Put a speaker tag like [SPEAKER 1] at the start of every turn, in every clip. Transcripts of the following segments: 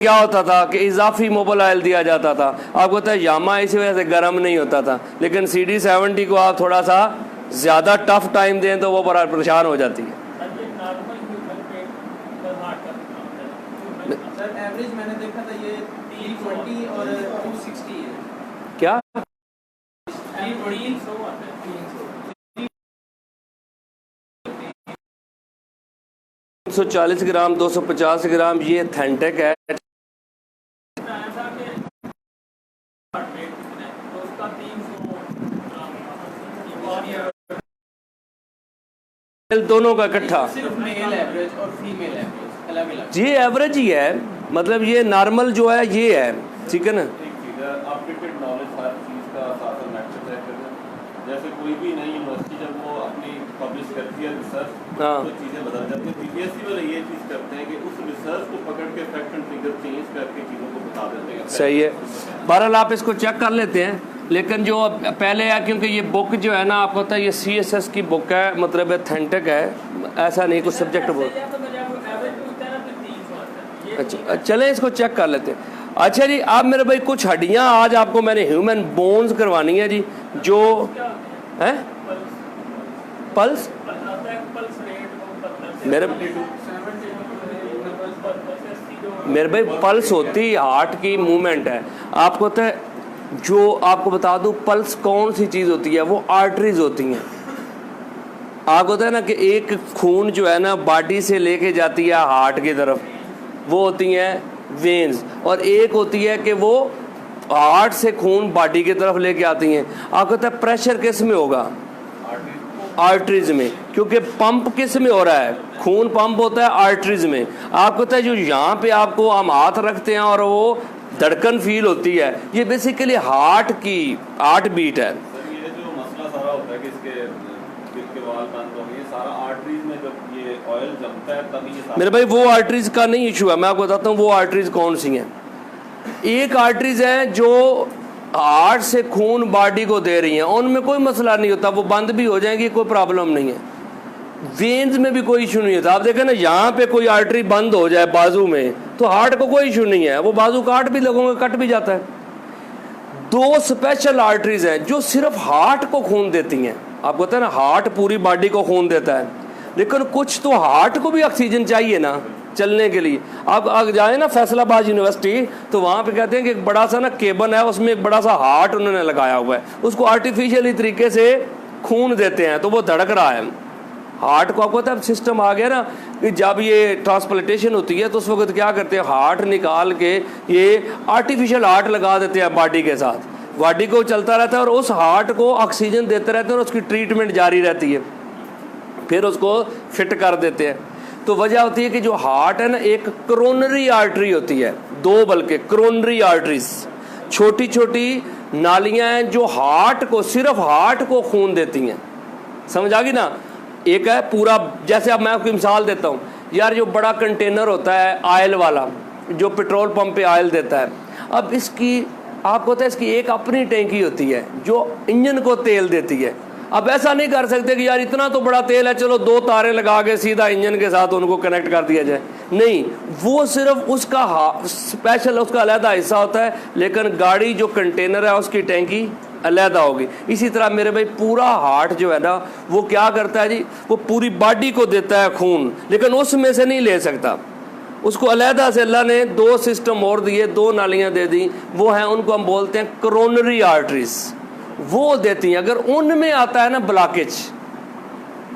[SPEAKER 1] क्या होता था कि इजाफी मोबाइल ऑयल दिया जाता था। आपको पता है यामा इसी वजह से गर्म नहीं होता था, लेकिन CD70 को आप थोड़ा सा ज़्यादा टफ टाइम दें तो वो बड़ा परेशान हो जाती है।
[SPEAKER 2] सर एवरेज मैंने देखा था ये 320 और 260 है।
[SPEAKER 1] क्या 340 ग्राम 250 ग्राम ये थेंटेक है। दोनों का इकट्ठा
[SPEAKER 2] सिर्फ मेल एवरेज और फीमेल एवरेज अलग अलग
[SPEAKER 1] जी एवरेज ही है, मतलब ये नॉर्मल जो है ये है, ठीक है ना।
[SPEAKER 3] अपडेटेड नॉलेज हर चीज़ का साथ मैटर तय करना। जैसे कोई भी नई यूनिवर्सिटी जब वो अपनी पब्लिश करती है रिसर्च, तो चीज़ें बदल जाती हैं। PPSC वाले ये चीज़ करते हैं कि उस रिसर्च को पकड़ के फैक्ट एंड फिगर चेंज करके चीज़ों को बता देते हैं।
[SPEAKER 1] सही है, बहरहाल आप इसको चेक कर लेते हैं। लेकिन जो पहले है, क्योंकि ये बुक जो है ना आपको पता है ये CSS की बुक है, मतलब थेंटेक है, ऐसा नहीं कुछ सब्जेक्ट बुक। अच्छा चलें इसको चेक कर लेते हैं। अच्छा जी, आप मेरे भाई कुछ हड्डियां आज आपको मैंने ह्यूमन बोन्स करवानी है जी, जो है पल्स मेरे भाई पल्स होती हार्ट की मूवमेंट है। आपको तो जो आपको बता दूं पल्स कौन सी चीज़ होती है, वो आर्टरीज होती हैं। आपको होता है ना कि एक खून जो है ना बॉडी से लेके जाती है हार्ट की तरफ, वो होती हैं वेन्स, और एक होती है कि वो हार्ट से खून बॉडी की तरफ लेके आती हैं। आपको पता है प्रेशर किस में होगा? आर्टरीज में, क्योंकि पंप किस में हो रहा है? खून पंप होता है आर्टरीज में। आपको पता है जो यहाँ पे आपको हम हाथ रखते हैं और वो धड़कन फील होती है, ये बेसिकली हार्ट की हार्ट बीट है।
[SPEAKER 3] ये जो मसला सारा होता है कि इसके दिल के वाल बंद हो गए, सारा आर्टरीज में जब ये ऑयल जमता है तभी ये
[SPEAKER 1] मेरे भाई वो आर्टरीज का नहीं इशू है, मैं आपको बताता हूँ वो आर्टरीज कौन सी हैं। एक आर्टरीज है जो हार्ट से खून बॉडी को दे रही हैं, उनमें कोई मसला नहीं होता, वो बंद भी हो जाएंगी, कोई प्रॉब्लम नहीं है। वेन्स में भी कोई इशू नहीं होता। आप देखें ना यहाँ पे कोई आर्टरी बंद हो जाए बाजू में तो हार्ट को कोई इशू नहीं है, वो बाजू काट भी लगोगे कट भी जाता है। दो स्पेशल आर्टरीज हैं जो सिर्फ हार्ट को खून देती हैं। आपको पता है ना हार्ट पूरी बॉडी को खून देता है, लेकिन कुछ तो हार्ट को भी ऑक्सीजन चाहिए ना चलने के लिए। आप आगे जाए ना फैसलाबाद यूनिवर्सिटी तो वहाँ पे कहते हैं कि एक बड़ा सा ना केबन है, उसमें एक बड़ा सा हार्ट उन्होंने लगाया हुआ है, उसको आर्टिफिशियली तरीके से खून देते हैं तो वो धड़क रहा है। हार्ट को आपको पता है सिस्टम आ गया ना कि जब ये ट्रांसप्लांटेशन होती है तो उस वक्त क्या करते हैं, हार्ट निकाल के ये आर्टिफिशियल हार्ट लगा देते हैं बॉडी के साथ, बॉडी को चलता रहता है और उस हार्ट को ऑक्सीजन देते रहते हैं और उसकी ट्रीटमेंट जारी रहती है, फिर उसको फिट कर देते हैं। तो वजह होती है कि जो हार्ट है ना एक करोनरी आर्टरी होती है, दो बल्कि करोनरी आर्टरीज, छोटी छोटी नालियां हैं जो हार्ट को सिर्फ हार्ट को खून देती हैं। समझ आ गई ना? एक है पूरा, जैसे अब मैं आपको मिसाल देता हूँ यार, जो बड़ा कंटेनर होता है ऑयल वाला जो पेट्रोल पंप पे ऑयल देता है, अब इसकी आपको पता है इसकी एक अपनी टैंकी होती है जो इंजन को तेल देती है। अब ऐसा नहीं कर सकते कि यार इतना तो बड़ा तेल है चलो दो तारें लगा के सीधा इंजन के साथ उनको कनेक्ट कर दिया जाए, नहीं, वो सिर्फ उसका स्पेशल उसका अलहदा हिस्सा होता है, लेकिन गाड़ी जो कंटेनर है उसकी टैंकी अलहदा होगी। इसी तरह मेरे भाई पूरा हार्ट जो है ना वो क्या करता है जी, वो पूरी बॉडी को देता है खून, लेकिन उसमें से नहीं ले सकता, उसको अलहदा से अल्लाह ने दो सिस्टम और दिए, दो नालियां दे दी, वो हैं उनको हम बोलते हैं करोनरी आर्टरीज, वो देती हैं। अगर उनमें आता है ना ब्लॉकेज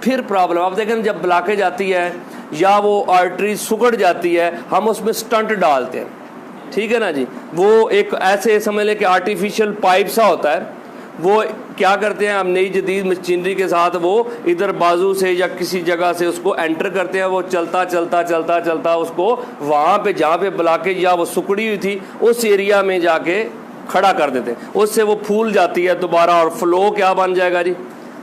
[SPEAKER 1] फिर प्रॉब्लम। आप देखें जब ब्लॉकेज आती है या वो आर्टरी सुगड़ जाती है हम उसमें स्टंट डालते हैं, ठीक है ना जी। वो एक ऐसे समझ लें कि आर्टिफिशियल पाइप सा होता है, वो क्या करते हैं हम नई जदीद मशीनरी के साथ वो इधर बाजू से या किसी जगह से उसको एंटर करते हैं, वो चलता चलता चलता चलता उसको वहाँ पे जहाँ पे ब्लॉकेज या वो सुकड़ी हुई थी उस एरिया में जाके खड़ा कर देते हैं, उससे वो फूल जाती है दोबारा और फ्लो क्या बन जाएगा जी,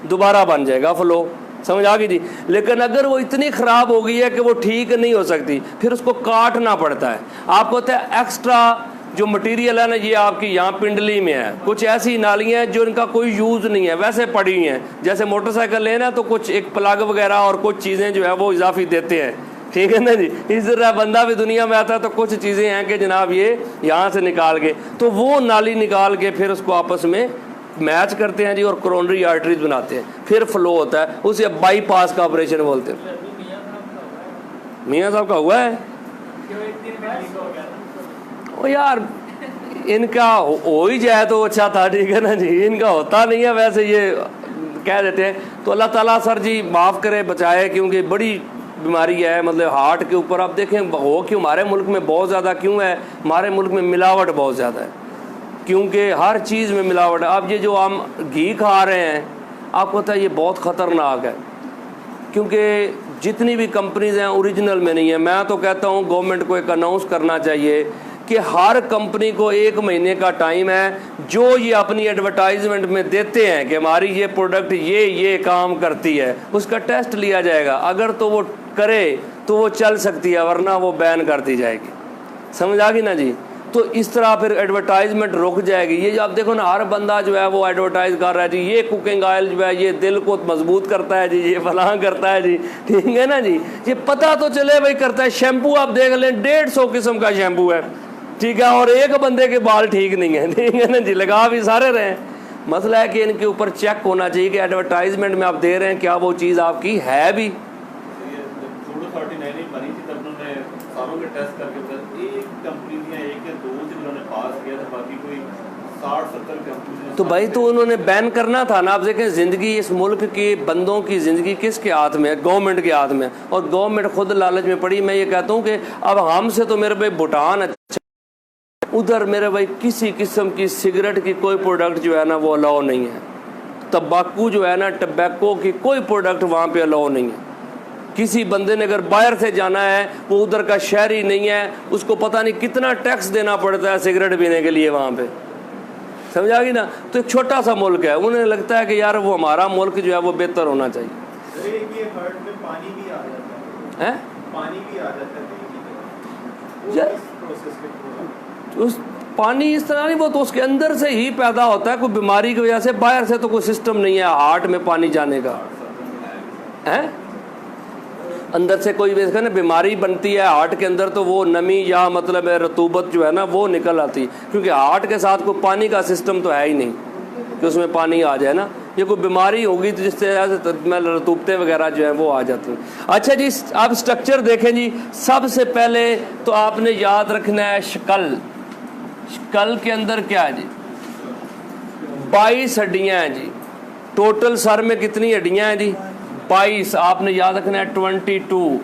[SPEAKER 1] दोबारा बन जाएगा फ्लो। समझ आ गई जी। लेकिन अगर वो इतनी ख़राब हो गई है कि वो ठीक नहीं हो सकती फिर उसको काटना पड़ता है। आपको पता है एक्स्ट्रा जो मटेरियल है ना ये आपकी यहाँ पिंडली में है, कुछ ऐसी नालियाँ हैं जो इनका कोई यूज़ नहीं है वैसे पड़ी हैं, जैसे मोटरसाइकिल लेना तो कुछ एक प्लग वगैरह और कुछ चीज़ें जो है वो इजाफी देते हैं ठीक है ना जी। इस तरह बंदा भी दुनिया में आता है तो कुछ चीज़ें हैं कि जनाब ये यहाँ से निकाल के, तो वो नाली निकाल के फिर उसको आपस में मैच करते हैं जी और कोरोनरी आर्टरीज बनाते हैं, फिर फ्लो होता है, उसे बाईपास का ऑपरेशन बोलते हैं। मियाँ साहब का हुआ है ओ यार, इनका हो ही जाए तो अच्छा था, ठीक है ना जी। इनका होता नहीं है, वैसे ये कह देते हैं। तो अल्लाह ताला सर जी माफ़ करे, बचाए, क्योंकि बड़ी बीमारी है, मतलब हार्ट के ऊपर। आप देखें हो कि हमारे मुल्क में बहुत ज़्यादा क्यों है, हमारे मुल्क में मिलावट बहुत ज़्यादा है, क्योंकि हर चीज़ में मिलावट है। आप ये जो हम घी खा रहे हैं, आपको पता है ये बहुत ख़तरनाक है, क्योंकि जितनी भी कंपनीज हैं ओरिजिनल में नहीं है। मैं तो कहता हूँ गवर्नमेंट को एक अनाउंस करना चाहिए कि हर कंपनी को 1 महीने का टाइम है, जो ये अपनी एडवर्टाइजमेंट में देते हैं कि हमारी ये प्रोडक्ट ये काम करती है, उसका टेस्ट लिया जाएगा। अगर तो वो करे तो वो चल सकती है, वरना वो बैन कर दी जाएगी। समझ आ गई ना जी। तो इस तरह फिर एडवर्टाइजमेंट रुक जाएगी। ये आप देखो ना, हर बंदा जो है वो एडवर्टाइज कर रहा है जी, ये कुकिंग ऑयल जो है ये दिल को मजबूत करता है जी, ये फलां करता है जी, ठीक है ना जी। ये पता तो चले भाई करता है। शैम्पू आप देख लें, 150 किस्म का शैम्पू है, ठीक है, और एक बंदे के बाल ठीक नहीं है, ठीक है ना जी, लगा भी सारे रहे। मसला है कि इनके ऊपर चेक होना चाहिए कि एडवर्टाइजमेंट में आप दे रहे हैं क्या वो चीज़ आपकी है भी।
[SPEAKER 3] सारों के टेस्ट करके एक कंपनी या एक या 2 जिन्होंने पास किया था, बाकी कोई 60-70 कंपनी।
[SPEAKER 1] तो भाई तो उन्होंने बैन करना था ना। आप देखें ज़िंदगी इस मुल्क के बंदों की ज़िंदगी किसके हाथ में है? गवर्नमेंट के हाथ में। और गवर्नमेंट खुद लालच में पड़ी। मैं ये कहता हूँ कि अब हमसे तो मेरे भाई भूटान अच्छा, उधर मेरे भाई किसी किस्म की सिगरेट की कोई प्रोडक्ट जो है ना वो अलाउ नहीं है। तंबाकू जो है ना, टबैको की कोई प्रोडक्ट वहाँ पे अलाउ नहीं है। किसी बंदे ने अगर बाहर से जाना है, वो उधर का शहरी नहीं है, उसको पता नहीं कितना टैक्स देना पड़ता है सिगरेट पीने के लिए वहाँ पे। समझ आ गई ना। तो एक छोटा सा मुल्क है, उन्हें लगता है कि यार वो हमारा मुल्क जो है वो बेहतर होना चाहिए।
[SPEAKER 2] ये हार्ट में पानी भी आ जाता है, पानी भी आ जाता है यार, उस
[SPEAKER 1] पानी इस तरह नहीं, वो तो उसके अंदर से ही पैदा होता है, कोई बीमारी की वजह से। बाहर से तो कोई सिस्टम नहीं है हार्ट में पानी जाने का, है अंदर से कोई वैसे ना बीमारी बनती है हार्ट के अंदर, तो वो नमी या मतलब रतूबत जो है ना वो निकल आती है, क्योंकि हार्ट के साथ कोई पानी का सिस्टम तो है ही नहीं कि उसमें पानी आ जाए ना। ये कोई बीमारी होगी तो जिससे रतूबतें वगैरह जो है वो आ जाती हैं। अच्छा जी, आप स्ट्रक्चर देखें जी। सबसे पहले तो आपने याद रखना है शक्ल। शक्ल के अंदर क्या है जी? 22 हड्डियाँ हैं जी। टोटल सर में कितनी हड्डियाँ हैं जी? 22। आपने याद रखना है 22।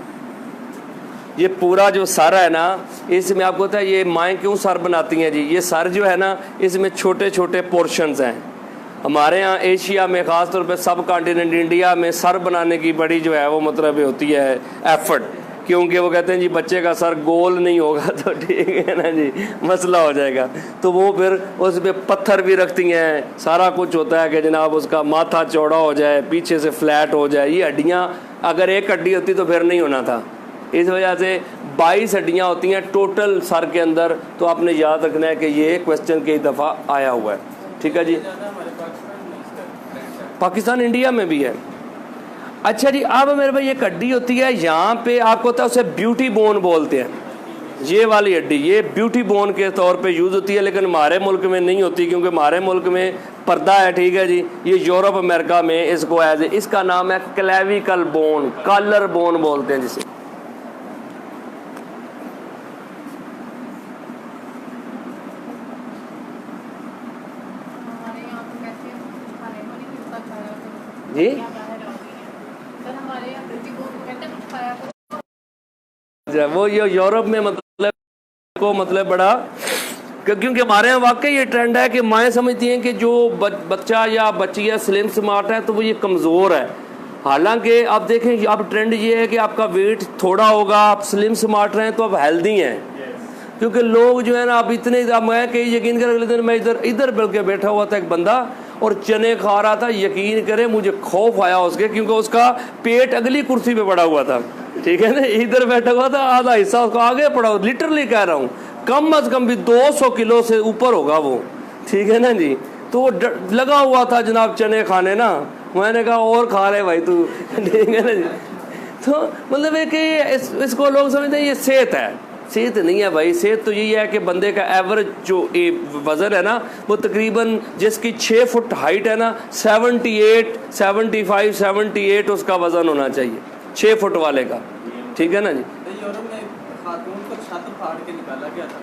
[SPEAKER 1] ये पूरा जो सर है ना, इसमें आपको पता है ये माएँ क्यों सर बनाती हैं जी? ये सर जो है ना, इसमें छोटे छोटे पोर्शंस हैं। हमारे यहाँ एशिया में, ख़ास तौर पे सब कॉन्टिनेंट इंडिया में सर बनाने की बड़ी जो है वो मतलब होती है एफर्ट, क्योंकि वो कहते हैं जी बच्चे का सर गोल नहीं होगा तो ठीक है ना जी, मसला हो जाएगा। तो वो फिर उस पर पत्थर भी रखती हैं, सारा कुछ होता है कि जनाब उसका माथा चौड़ा हो जाए, पीछे से फ्लैट हो जाए। ये हड्डियाँ अगर एक हड्डी होती तो फिर नहीं होना था। इस वजह से 22 हड्डियाँ होती हैं टोटल सर के अंदर। तो आपने याद रखना है कि ये क्वेश्चन कई दफ़ा आया हुआ है, ठीक है जी। पाकिस्तान इंडिया में भी है। अच्छा जी, अब मेरे भाई एक हड्डी होती है यहाँ पे, आपको पता है उसे ब्यूटी बोन बोलते हैं। ये वाली हड्डी ये ब्यूटी बोन के तौर पे यूज़ होती है, लेकिन हमारे मुल्क में नहीं होती, क्योंकि हमारे मुल्क में पर्दा है, ठीक है जी। ये यूरोप अमेरिका में इसको इसका नाम है क्लेविकल बोन, कॉलर बोन बोलते हैं जिसे। जी वो ये यूरोप में मतलब बड़ा, क्योंकि हमारे यहाँ वाकई ये ट्रेंड है कि माएँ समझती हैं कि जो बच्चा या बच्ची है स्लिम स्मार्ट है तो वो ये कमज़ोर है। हालांकि आप देखें अब ट्रेंड ये है कि आपका वेट थोड़ा होगा, आप स्लिम स्मार्ट रहें तो आप हेल्दी हैं। क्योंकि लोग जो है ना अब इतने, मैं कहीं यकीन कर, अगले दिन मैं इधर बल्कि बैठा हुआ था एक बंदा और चने खा रहा था, यकीन करें मुझे खौफ आया उसके, क्योंकि उसका पेट अगली कुर्सी पे पड़ा हुआ था, ठीक है ना, इधर बैठा हुआ था, आधा हिस्सा उसको आगे पड़ा हुआ, लिटरली कह रहा हूँ, कम अज कम भी 200 किलो से ऊपर होगा वो, ठीक है ना जी। तो वो लगा हुआ था जनाब चने खाने ना, मैंने कहा और खा ले भाई तू, ठीक है ना जी। तो मतलब है कि इसको लोग समझते हैं ये सेहत है। सेहत नहीं है भाई, सेहत तो यही है कि बंदे का एवरेज जो वज़न है ना वो तकरीबन जिसकी 6 फुट हाइट है ना 78 75 78 उसका वज़न होना चाहिए 6 फुट वाले का, ठीक है ना जी।
[SPEAKER 4] यूरोप में खातून को छत फाड़ के निकाला गया था,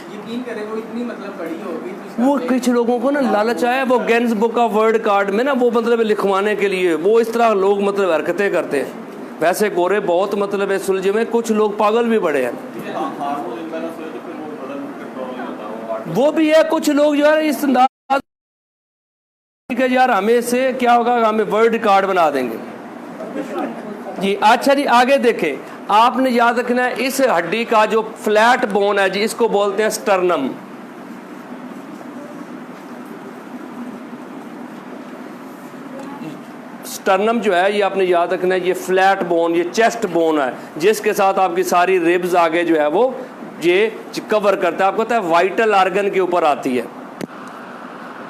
[SPEAKER 4] यकीन करें वो इतनी मतलब बड़ी हो गई।
[SPEAKER 1] वो कुछ लोगों को ना लालच आया, वो Guinness book of world card में ना वो मतलब लिखवाने के लिए वो इस तरह लोग मतलब हरकतें करते हैं। वैसे गोरे बहुत मतलब है सुलझे में, कुछ लोग पागल भी बड़े हैं। वो भी है, कुछ लोग जो है इस अंदाज के यार हमें से क्या होगा, हमें वर्ल्ड कार्ड बना देंगे जी। अच्छा जी आगे देखें, आपने याद रखना है इस हड्डी का जो फ्लैट बोन है जी इसको बोलते हैं स्टर्नम। स्टर्नम जो है ये आपने याद रखना है, ये फ्लैट बोन, ये चेस्ट बोन है जिसके साथ आपकी सारी रिब्स आगे जो है वो ये कवर करता है। आपको पता है वाइटल आर्गन के ऊपर आती है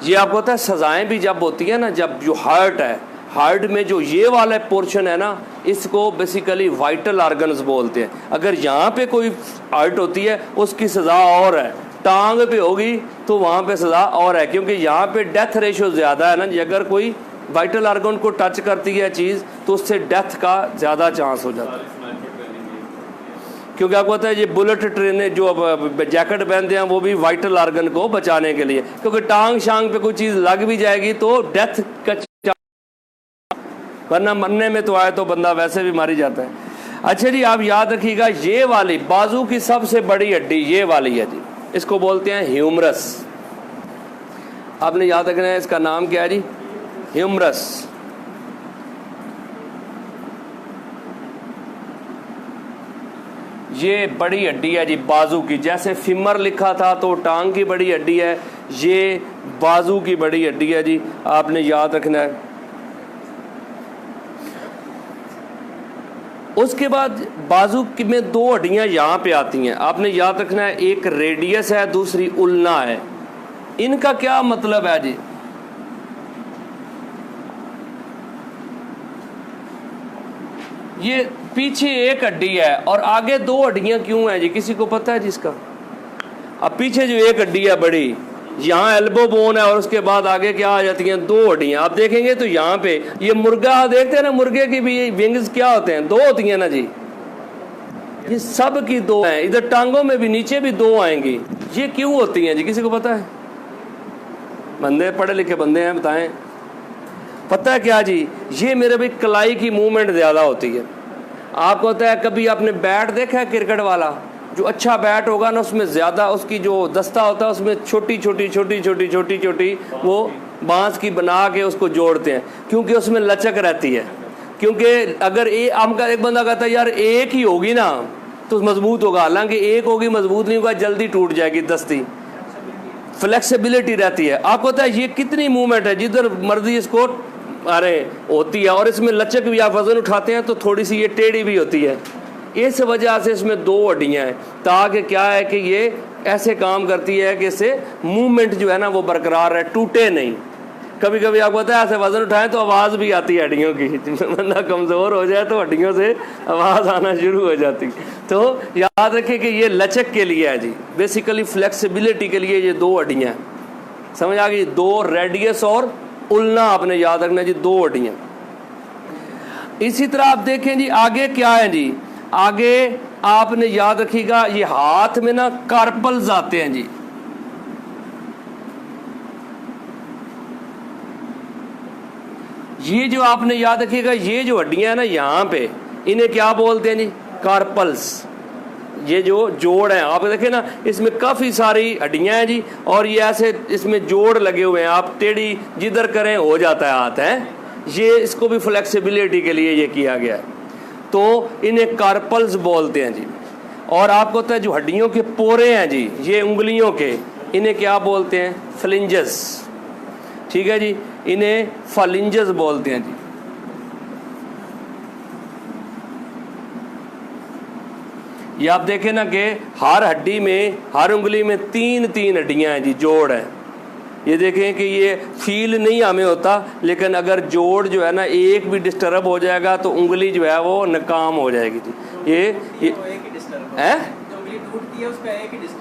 [SPEAKER 1] ये। आपको पता है सजाएं भी जब होती है ना, जब जो हार्ट है, हार्ट में जो ये वाला पोर्शन है ना इसको बेसिकली वाइटल आर्गन्स बोलते हैं। अगर यहाँ पे कोई हार्ट होती है उसकी सज़ा और है, टांग पे होगी तो वहाँ पे सज़ा और है, क्योंकि यहाँ पे डेथ रेशियो ज़्यादा है ना जी। अगर कोई वाइटल आर्गन को टच करती है चीज़ तो उससे डेथ का ज़्यादा चांस हो जाता है। क्योंकि आपको पता है ये बुलेट ट्रेनें जो जैकेट पहनते हैं वो भी वाइटल आर्गन को बचाने के लिए, क्योंकि टांग शांग पे कोई चीज़ लग भी जाएगी तो डेथ का, वरना मरने में तो आए तो बंदा वैसे भी मारी जाता है। अच्छा जी आप याद रखिएगा ये वाली बाजू की सबसे बड़ी हड्डी ये वाली है जी, इसको बोलते हैं ह्यूमरस। आपने याद रखना है इसका नाम क्या है जी, ह्यूमरस। ये बड़ी हड्डी है जी बाजू की, जैसे फीमर लिखा था तो टांग की बड़ी हड्डी है, ये बाजू की बड़ी हड्डी है जी, आपने याद रखना है। उसके बाद बाजू में दो हड्डियां यहाँ पे आती हैं, आपने याद रखना है, एक रेडियस है दूसरी उल्ना है। इनका क्या मतलब है जी, ये पीछे एक हड्डी है और आगे दो हड्डियां क्यों हैं जी, किसी को पता है जिसका? अब पीछे जो एक हड्डी है बड़ी, यहाँ एल्बो बोन है और उसके बाद आगे क्या आ जाती हैं, दो हड्डियां। आप देखेंगे तो यहाँ पे ये मुर्गा देखते हैं ना, मुर्गे की भी विंग्स क्या होते हैं, दो होती हैं ना जी। ये सब की दो हैं, इधर टांगों में भी नीचे भी दो आएंगी। ये क्यों होती हैं जी, किसी को पता है? बंदे पढ़े लिखे बंदे हैं, बताएं। पता है क्या जी, ये मेरे भाई कलाई की मूवमेंट ज़्यादा होती है। आपको पता है कभी आपने बैट देखा है क्रिकेट वाला, जो अच्छा बैट होगा ना उसमें ज़्यादा उसकी जो दस्ता होता है उसमें छोटी छोटी छोटी छोटी छोटी छोटी वो बांस की बना के उसको जोड़ते हैं, क्योंकि उसमें लचक रहती है। क्योंकि अगर आमका एक बंदा कहता है यार एक ही होगी ना तो मजबूत होगा, हालांकि एक होगी मजबूत नहीं होगा, जल्दी टूट जाएगी दस्ती। फ्लेक्सिबिलिटी रहती है। आपको पता है ये कितनी मूवमेंट है, जिधर मर्जी इसको अरे होती है, और इसमें लचक भी, आप वजन उठाते हैं तो थोड़ी सी ये टेढ़ी भी होती है। इस वजह से इसमें दो हड्डियां हैं, ताकि क्या है कि ये ऐसे काम करती है कि इससे मूवमेंट जो है ना वो बरकरार है, टूटे नहीं। कभी कभी आपको पता है ऐसे वजन उठाएं तो आवाज़ भी आती है हड्डियों की, बंदा कमज़ोर हो जाए तो हड्डियों से आवाज़ आना शुरू हो जाती। तो याद रखें कि ये लचक के लिए है जी, बेसिकली फ्लेक्सिबिलिटी के लिए ये दो हड्डियाँ हैं। समझ आ गई? दो रेडियस और उल्ना आपने याद रखना जी, दो हड्डियाँ। इसी तरह आप देखें जी आगे क्या है जी, आगे आपने याद रखिएगा ये हाथ में ना कार्पल्स आते हैं जी। ये जो आपने याद रखिएगा ये जो हड्डियां हैं ना यहाँ पे, इन्हें क्या बोलते हैं जी, कार्पल्स। ये जो जोड़ है आप देखें ना, इसमें काफ़ी सारी हड्डियां हैं जी, और ये ऐसे इसमें जोड़ लगे हुए हैं, आप टेढ़ी जिधर करें हो जाता है हाथ है। ये इसको भी फ्लेक्सिबिलिटी के लिए ये किया गया है, तो इन्हें कार्पल्स बोलते हैं जी। और आपको पता है जो हड्डियों के पोरे हैं जी, ये उंगलियों के, इन्हें क्या बोलते हैं, फ्लिंजेस। ठीक है जी, इन्हें फालिंजेस बोलते हैं जी। ये आप देखें ना कि हर हड्डी में, हर उंगली में तीन तीन हड्डियां हैं जी, जोड़ है। ये देखें कि ये फील नहीं हमें होता, लेकिन अगर जोड़ जो है ना एक भी डिस्टर्ब हो जाएगा तो उंगली जो है वो नाकाम हो जाएगी जी। ये
[SPEAKER 4] एक ही डिस्टर्ब
[SPEAKER 1] है
[SPEAKER 4] जो उंगली टूटती है उसका एक ही डिस्टर्ब